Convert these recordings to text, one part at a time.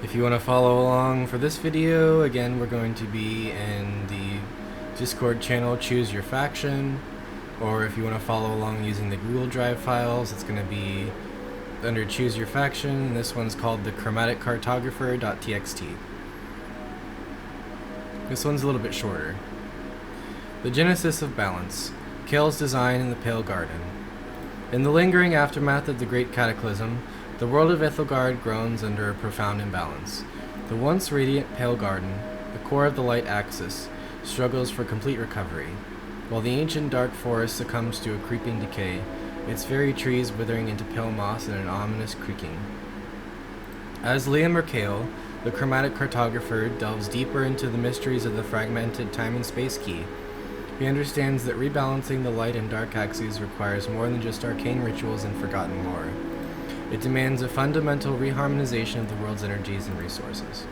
If you want to follow along for this video, again, we're going to be in the Discord channel Choose Your Faction, or if you want to follow along using the Google Drive files, it's going to be under Choose Your Faction. This one's called the Chromatic Cartographer.txt. This one's a little bit shorter. The Genesis of Balance, Kale's design in the Pale Garden. In the lingering aftermath of the Great Cataclysm, the world of Ethelgard groans under a profound imbalance. The once radiant Pale Garden, the core of the light axis, struggles for complete recovery, while the ancient dark forest succumbs to a creeping decay, its very trees withering into pale moss and an ominous creaking. As Liam or Kale, the Chromatic Cartographer delves deeper into the mysteries of the fragmented time and space key, he understands that rebalancing the light and dark axes requires more than just arcane rituals and forgotten lore. It demands a fundamental reharmonization of the world's energies and resources.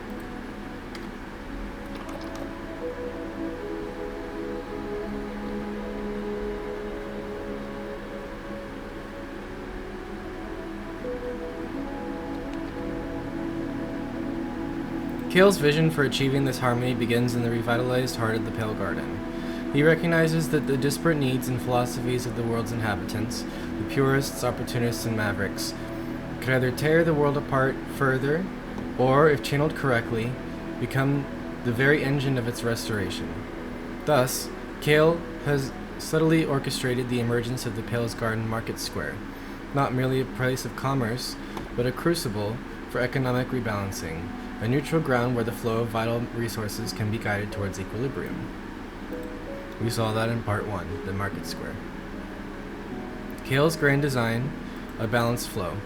Kale's vision for achieving this harmony begins in the revitalized heart of the Pale Garden. He recognizes that the disparate needs and philosophies of the world's inhabitants, the purists, opportunists, and mavericks, could either tear the world apart further, or, if channeled correctly, become the very engine of its restoration. Thus, Kale has subtly orchestrated the emergence of the Pale's Garden Market Square, not merely a place of commerce, but a crucible for economic rebalancing, a neutral ground where the flow of vital resources can be guided towards equilibrium. We saw that in Part 1, the Market Square. Kale's grand design, a balanced flow.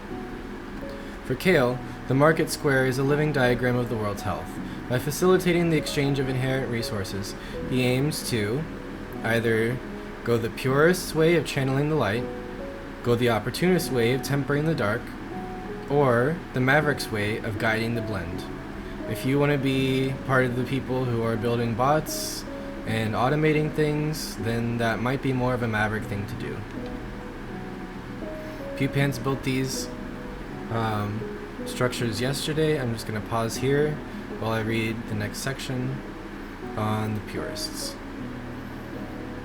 For Kale, the Market Square is a living diagram of the world's health. By facilitating the exchange of inherent resources, he aims to either go the purist way of channeling the light, go the opportunist way of tempering the dark, or the Maverick's way of guiding the blend. If you want to be part of the people who are building bots and automating things, then that might be more of a Maverick thing to do. Pewpants built these structures yesterday. I'm just going to pause here while I read the next section on the purists.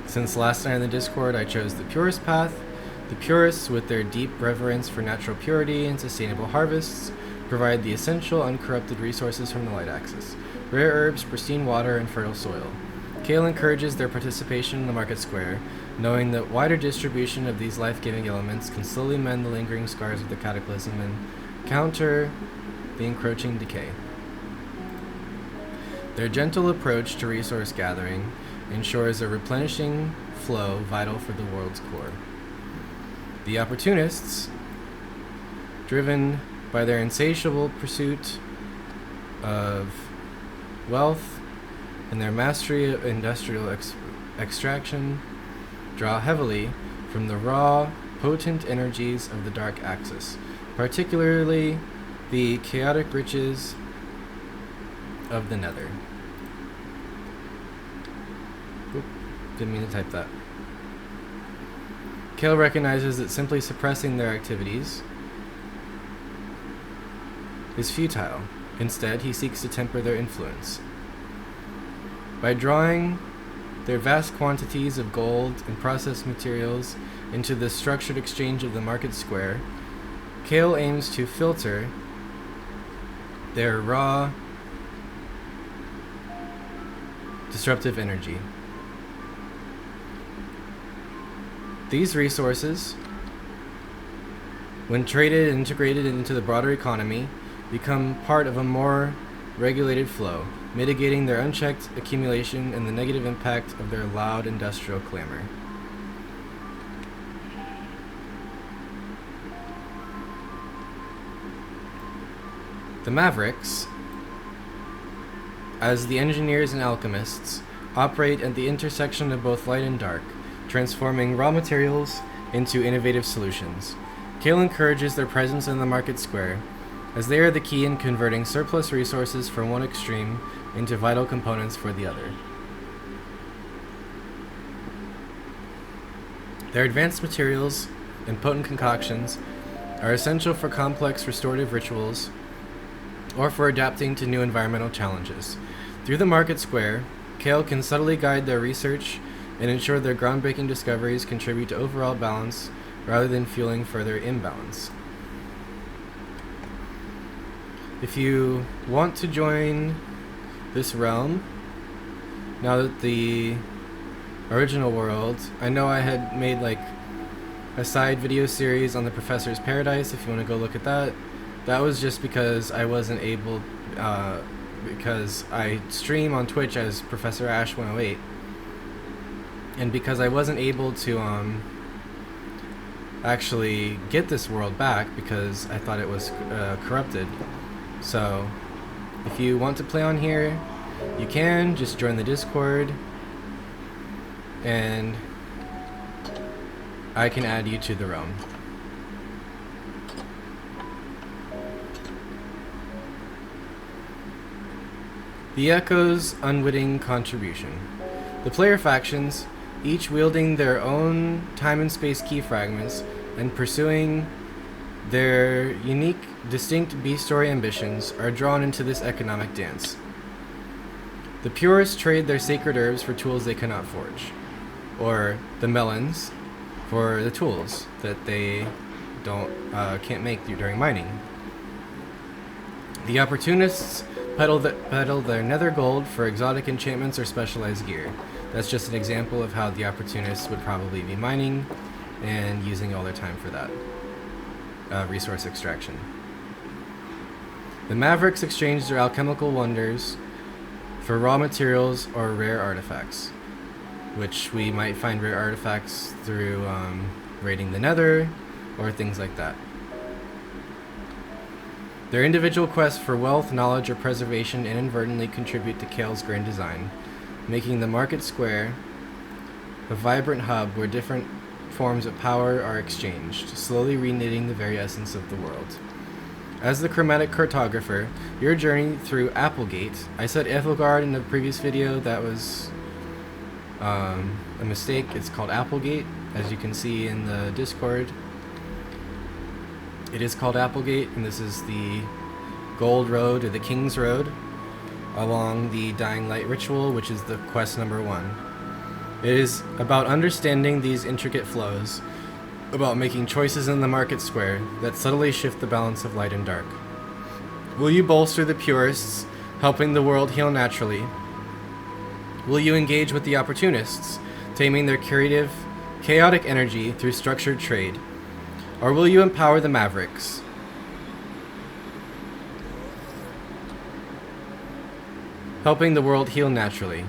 Since last night in the Discord, I chose the purist path. The purists, with their deep reverence for natural purity and sustainable harvests, provide the essential uncorrupted resources from the light axis: rare herbs, pristine water, and fertile soil. Kale encourages their participation in the Market Square, knowing that wider distribution of these life-giving elements can slowly mend the lingering scars of the cataclysm and counter the encroaching decay. Their gentle approach to resource gathering ensures a replenishing flow vital for the world's core. The opportunists, driven by their insatiable pursuit of wealth and their mastery of industrial extraction, draw heavily from the raw, potent energies of the dark axis, particularly the chaotic riches of the nether. Oop, didn't mean to type that. Kale recognizes that simply suppressing their activities is futile. Instead, he seeks to temper their influence. By drawing their vast quantities of gold and processed materials into the structured exchange of the Market Square, Kale aims to filter their raw, disruptive energy. These resources, when traded and integrated into the broader economy, become part of a more regulated flow, mitigating their unchecked accumulation and the negative impact of their loud industrial clamor. The Mavericks, as the engineers and alchemists, operate at the intersection of both light and dark, transforming raw materials into innovative solutions. Kale encourages their presence in the Market Square, as they are the key in converting surplus resources from one extreme into vital components for the other. Their advanced materials and potent concoctions are essential for complex restorative rituals or for adapting to new environmental challenges. Through the market square, Kale can subtly guide their research and ensure their groundbreaking discoveries contribute to overall balance rather than fueling further imbalance. If you want to join this realm, now that the original world, I know I had made like a side video series on the Professor's Paradise, if you want to go look at that. That was just because I wasn't able, because I stream on Twitch as Professor Ash 108, and because I wasn't able to actually get this world back because I thought it was corrupted. So if you want to play on here, you can just join the Discord and I can add you to the realm. The Echo's unwitting contribution. The player factions, each wielding their own time and space key fragments and pursuing their unique, distinct B-story ambitions, are drawn into this economic dance. The purists trade their sacred herbs for tools they cannot forge, or the melons for the tools that they can't make during mining. The opportunists peddle their nether gold for exotic enchantments or specialized gear. That's just an example of how the opportunists would probably be mining and using all their time for that resource extraction. The Mavericks exchange their alchemical wonders for raw materials or rare artifacts, which we might find rare artifacts through raiding the nether or things like that. Their individual quests for wealth, knowledge, or preservation inadvertently contribute to Kale's grand design, making the market square a vibrant hub where different forms of power are exchanged, slowly reknitting the very essence of the world. As the Chromatic Cartographer, your journey through Applegate. I said Ethelgard in the previous video, that was a mistake. It's called Applegate, as you can see in the Discord. It is called Applegate, and this is the Gold Road, or the King's Road, along the Dying Light Ritual, which is the quest number 1. It is about understanding these intricate flows, about making choices in the market square that subtly shift the balance of light and dark. Will you bolster the purists, helping the world heal naturally? Will you engage with the opportunists, taming their creative, chaotic energy through structured trade? Or will you empower the Mavericks, helping the world heal naturally?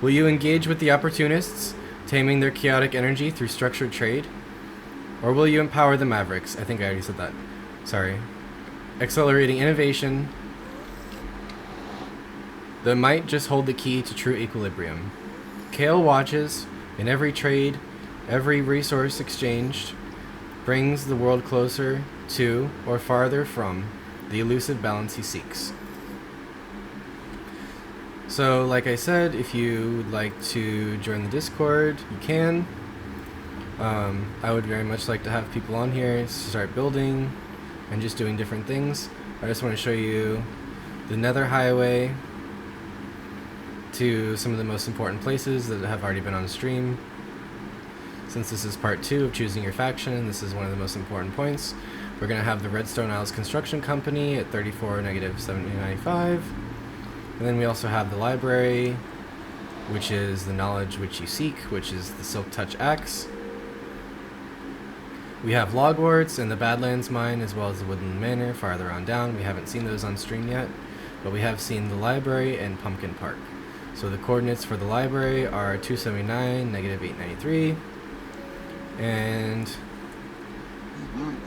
Will you engage with the opportunists, taming their chaotic energy through structured trade? Or will you empower the Mavericks? I think I already said that. Sorry. Accelerating innovation that might just hold the key to true equilibrium. Kale watches, in every trade, every resource exchanged, brings the world closer to, or farther from, the elusive balance he seeks. So, like I said, if you would like to join the Discord, you can. I would very much like to have people on here start building and just doing different things. I just want to show you the Nether Highway to some of the most important places that have already been on stream. Since this is part 2 of choosing your faction, this is one of the most important points. We're going to have the Redstone Isles Construction Company at 34 negative 7095. And then we also have the library, which is the knowledge which you seek, which is the Silk Touch Axe. We have Logwarts and the Badlands Mine, as well as the Woodland Manor farther on down. We haven't seen those on stream yet, but we have seen the library and Pumpkin Park. So the coordinates for the library are 279, negative 893. And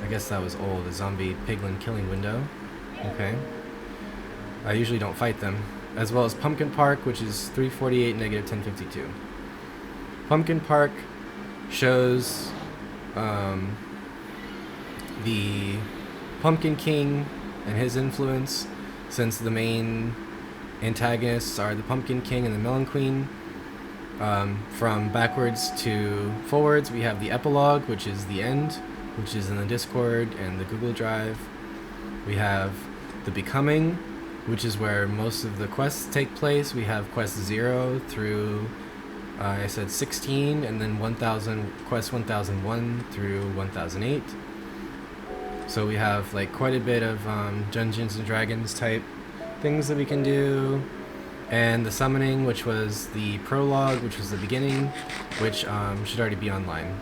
I guess that was old, a zombie piglin killing window. Okay. I usually don't fight them. As well as Pumpkin Park, which is 348, negative 1052. Pumpkin Park shows the Pumpkin King and his influence, since the main antagonists are the Pumpkin King and the Melon Queen. From backwards to forwards, we have the epilogue, which is the end, which is in the Discord and the Google Drive. We have the Becoming, which is where most of the quests take place. We have quest 0 through I said 16, and then 1000 quest 1001 through 1008. So we have like quite a bit of Dungeons and Dragons type things that we can do, and the summoning, which was the prologue, which was the beginning, which should already be online.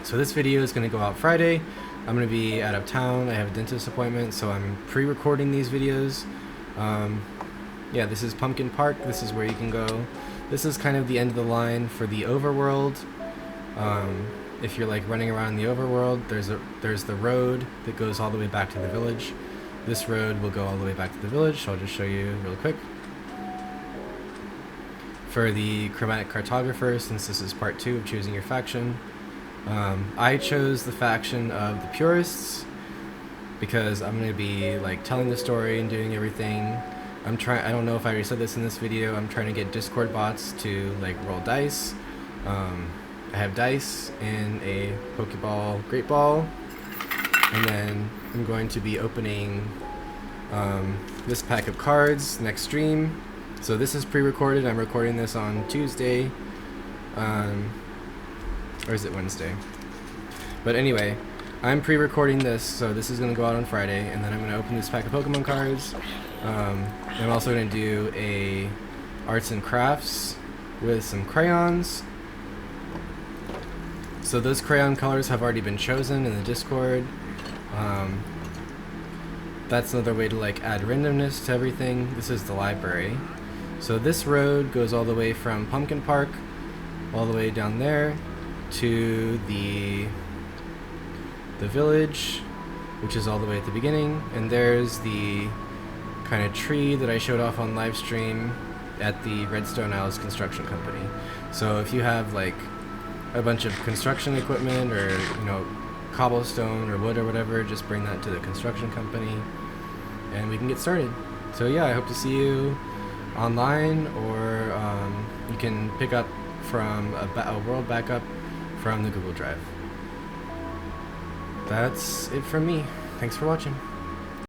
So this video is going to go out Friday. I'm going to be out of town. I have a dentist appointment, so I'm pre-recording these videos. Yeah, this is Pumpkin Park. This is where you can go. This is kind of the end of the line for the overworld. If you're like running around the overworld, there's the road that goes all the way back to the village. This road will go all the way back to the village, so I'll just show you real quick. For the Chromatic Cartographer, since this is part 2 of choosing your faction, I chose the faction of the Purists because I'm going to be like telling the story and doing everything. I don't know if I already said this in this video, I'm trying to get Discord bots to like roll dice. I have dice in a Pokeball Great Ball, and then I'm going to be opening this pack of cards next stream. So this is pre-recorded. I'm recording this on Tuesday, or is it Wednesday? But anyway, I'm pre-recording this, so this is going to go out on Friday, and then I'm going to open this pack of Pokemon cards. I'm also going to do a arts and crafts with some crayons. So those crayon colors have already been chosen in the Discord. That's another way to like add randomness to everything. This is the library. So this road goes all the way from Pumpkin Park all the way down there to the village, which is all the way at the beginning, and there's the kind of tree that I showed off on live stream at the Redstone Isles Construction Company. So if you have like a bunch of construction equipment, or you know, cobblestone or wood or whatever, just bring that to the construction company and we can get started. So yeah, I hope to see you online, or you can pick up from a world backup from the Google Drive. That's it from me. Thanks for watching.